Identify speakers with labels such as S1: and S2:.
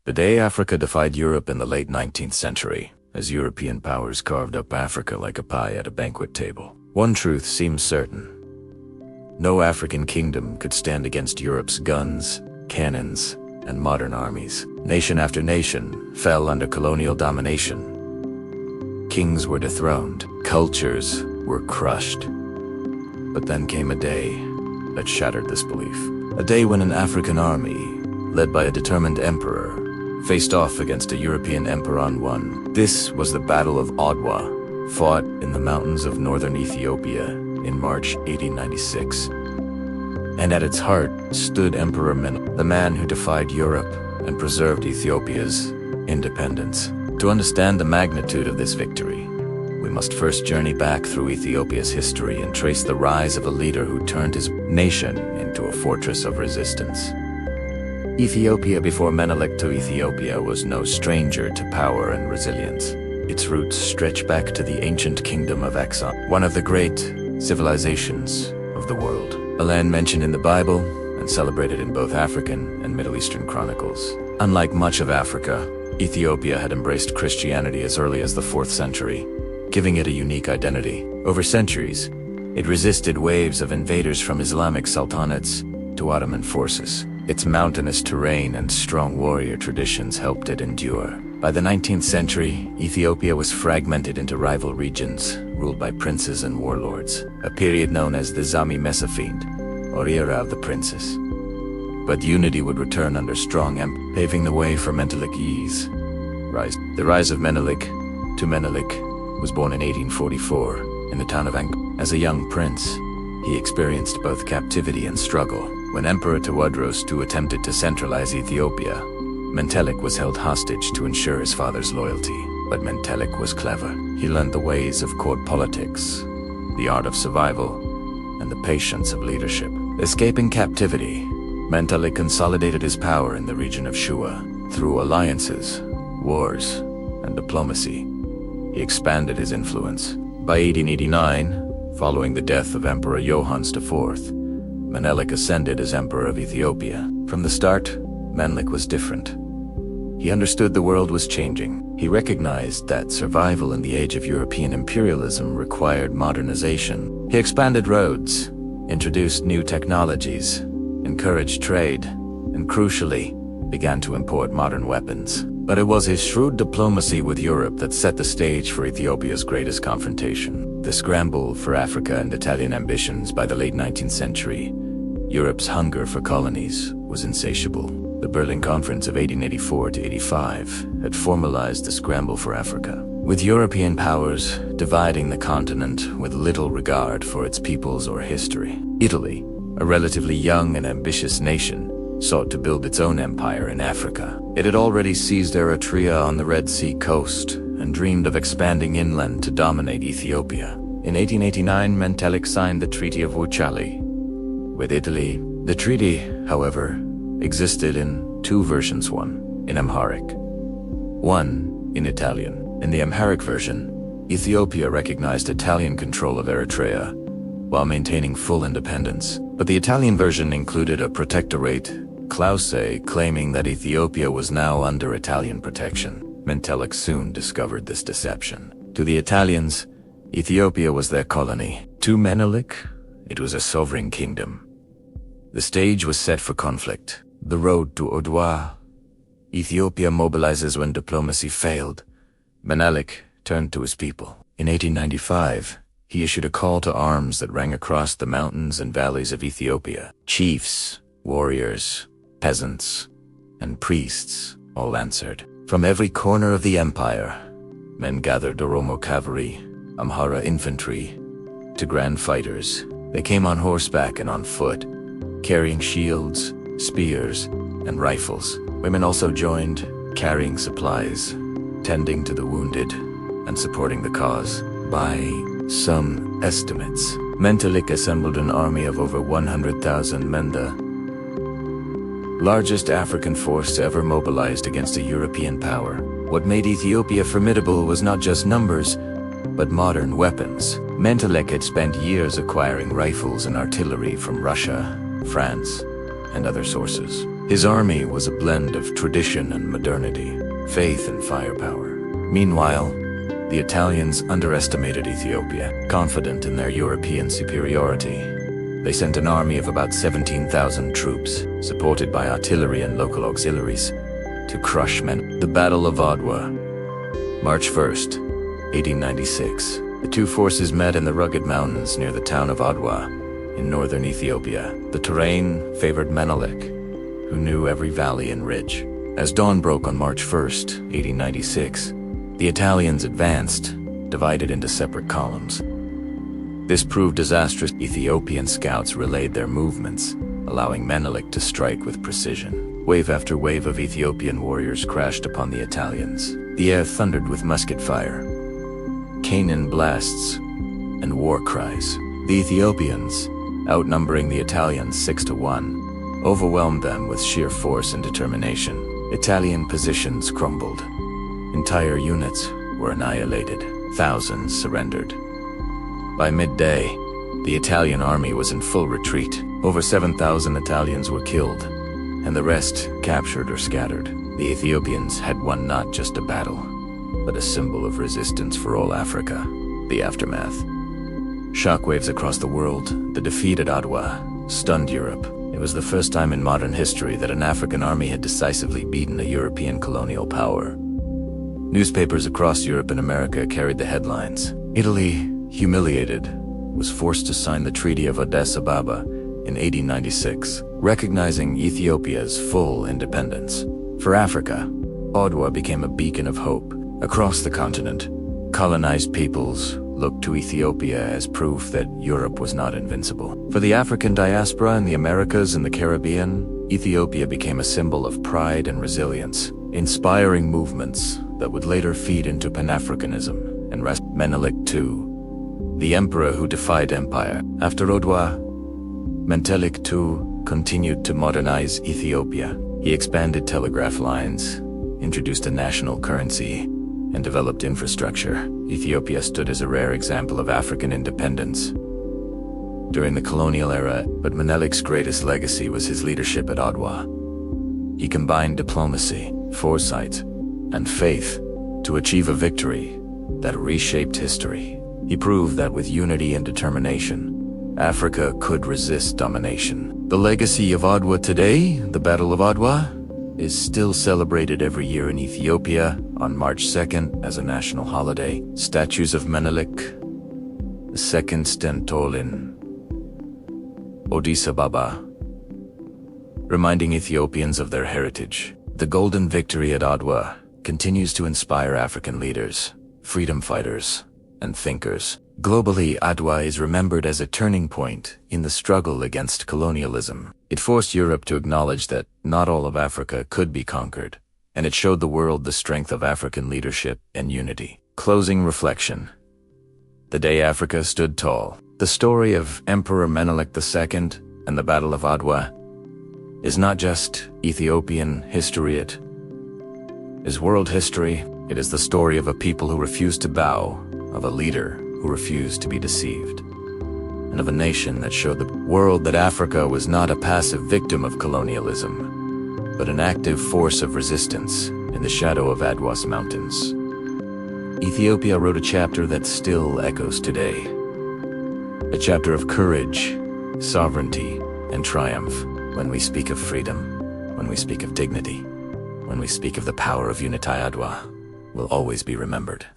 S1: The day Africa defied Europe in the late 19th century, as European powers carved up Africa like a pie at a banquet table. One truth seems certain. No African kingdom could stand against Europe's guns, cannons, and modern armies. Nation after nation fell under colonial domination. Kings were dethroned, cultures were crushed. But then came a day that shattered this belief. A day when an African army, led by a determined emperor, faced off against a European emperor and won. This was the Battle of Adwa, fought in the mountains of northern Ethiopia in March 1896. And at its heart stood Emperor Menelik, the man who defied Europe and preserved Ethiopia's independence. To understand the magnitude of this victory, we must first journey back through Ethiopia's history and trace the rise of a leader who turned his nation into a fortress of resistance. Ethiopia before Menelik to Ethiopia was no stranger to power and resilience. Its roots stretch back to the ancient kingdom of Axum, one of the great civilizations of the world. A land mentioned in the Bible and celebrated in both African and Middle Eastern chronicles. Unlike much of Africa, Ethiopia had embraced Christianity as early as the 4th century, giving it a unique identity. Over centuries, it resisted waves of invaders from Islamic sultanates to Ottoman forces. Its mountainous terrain and strong warrior traditions helped it endure. By the 19th century, Ethiopia was fragmented into rival regions, ruled by princes and warlords, a period known as the Zami Mesafint, or era of the princes. But unity would return under strong empire, paving the way for Menelik's rise. The rise of Menelik was born in 1844 in the town of Ankara. As a young prince, he experienced both captivity and struggle. When Emperor Tewodros II attempted to centralize Ethiopia, Menelik was held hostage to ensure his father's loyalty. But Menelik was clever. He learned the ways of court politics, the art of survival, and the patience of leadership. Escaping captivity, Menelik consolidated his power in the region of Shua. Through alliances, wars, and diplomacy, he expanded his influence. By 1889, following the death of Emperor Johannes IV, Menelik ascended as Emperor of Ethiopia. From the start, Menelik was different. He understood the world was changing. He recognized that survival in the age of European imperialism required modernization. He expanded roads, introduced new technologies, encouraged trade, and crucially, began to import modern weapons. But it was his shrewd diplomacy with Europe that set the stage for Ethiopia's greatest confrontation. The scramble for Africa and Italian ambitions. By the late 19th century, Europe's hunger for colonies was insatiable. The Berlin Conference of 1884–85 had formalized the scramble for Africa, with European powers dividing the continent with little regard for its peoples or history. Italy, a relatively young and ambitious nation, sought to build its own empire in Africa. It had already seized Eritrea on the Red Sea coast and dreamed of expanding inland to dominate Ethiopia. In 1889, Menelik signed the Treaty of Wuchale with Italy. The treaty, however, existed in two versions, one in Amharic, one in Italian. In the Amharic version, Ethiopia recognized Italian control of Eritrea while maintaining full independence. But the Italian version included a protectorate clause claiming that Ethiopia was now under Italian protection. Menelik soon discovered this deception. To the Italians, Ethiopia was their colony. To Menelik, it was a sovereign kingdom. The stage was set for conflict. The road to Adwa. Ethiopia mobilizes when diplomacy failed. Menelik turned to his people. In 1895, he issued a call to arms that rang across the mountains and valleys of Ethiopia. Chiefs, warriors, peasants, and priests all answered. From every corner of the empire, men gathered Oromo cavalry, Amhara infantry, to grand fighters. They came on horseback and on foot, carrying shields, spears, and rifles. Women also joined, carrying supplies, tending to the wounded, and supporting the cause. By some estimates, Menelik assembled an army of over 100,000 men, the largest African force ever mobilized against a European power. What made Ethiopia formidable was not just numbers, but modern weapons. Menelik had spent years acquiring rifles and artillery from Russia, France, and other sources. His army was a blend of tradition and modernity, faith and firepower. Meanwhile, the Italians underestimated Ethiopia, confident in their European superiority. They sent an army of about 17,000 troops, supported by artillery and local auxiliaries, to crush Menelik. The Battle of Adwa, March 1st, 1896. The two forces met in the rugged mountains near the town of Adwa, in northern Ethiopia. The terrain favored Menelik, who knew every valley and ridge. As dawn broke on March 1st, 1896, the Italians advanced, divided into separate columns. This proved disastrous. Ethiopian scouts relayed their movements, allowing Menelik to strike with precision. Wave after wave of Ethiopian warriors crashed upon the Italians. The air thundered with musket fire, cannon blasts, and war cries. The Ethiopians, outnumbering the Italians 6-1, overwhelmed them with sheer force and determination. Italian positions crumbled. Entire units were annihilated. Thousands surrendered. By midday, the Italian army was in full retreat. Over 7,000 Italians were killed, and the rest captured or scattered. The Ethiopians had won not just a battle, but a symbol of resistance for all Africa. The aftermath. Shockwaves across the world, the defeat at Adwa stunned Europe. It was the first time in modern history that an African army had decisively beaten a European colonial power. Newspapers across Europe and America carried the headlines. Italy, humiliated, was forced to sign the Treaty of Addis Ababa in 1896, recognizing Ethiopia's full independence. For Africa, Adwa became a beacon of hope. Across the continent, colonized peoples looked to Ethiopia as proof that Europe was not invincible. For the African diaspora in the Americas and the Caribbean, Ethiopia became a symbol of pride and resilience, inspiring movements that would later feed into Pan-Africanism and Menelik II, the emperor who defied empire. After Adwa, Menelik II continued to modernize Ethiopia. He expanded telegraph lines, introduced a national currency, and developed infrastructure. Ethiopia stood as a rare example of African independence during the colonial era, but Menelik's greatest legacy was his leadership at Adwa. He combined diplomacy, foresight, and faith to achieve a victory that reshaped history. He proved that with unity and determination, Africa could resist domination. The legacy of Adwa today, the Battle of Adwa, is still celebrated every year in Ethiopia on March 2nd as a national holiday. Statues of Menelik II stand tall in Addis Ababa, reminding Ethiopians of their heritage. The golden victory at Adwa continues to inspire African leaders, freedom fighters, and thinkers. Globally, Adwa is remembered as a turning point in the struggle against colonialism. It forced Europe to acknowledge that not all of Africa could be conquered, and it showed the world the strength of African leadership and unity. Closing reflection. The day Africa stood tall. The story of Emperor Menelik II and the Battle of Adwa is not just Ethiopian history, it is world history. It is the story of a people who refused to bow, of a leader who refused to be deceived, and of a nation that showed the world that Africa was not a passive victim of colonialism, but an active force of resistance in the shadow of Adwa's mountains. Ethiopia wrote a chapter that still echoes today. A chapter of courage, sovereignty, and triumph. When we speak of freedom, when we speak of dignity, when we speak of the power of Unity, Adwa will always be remembered.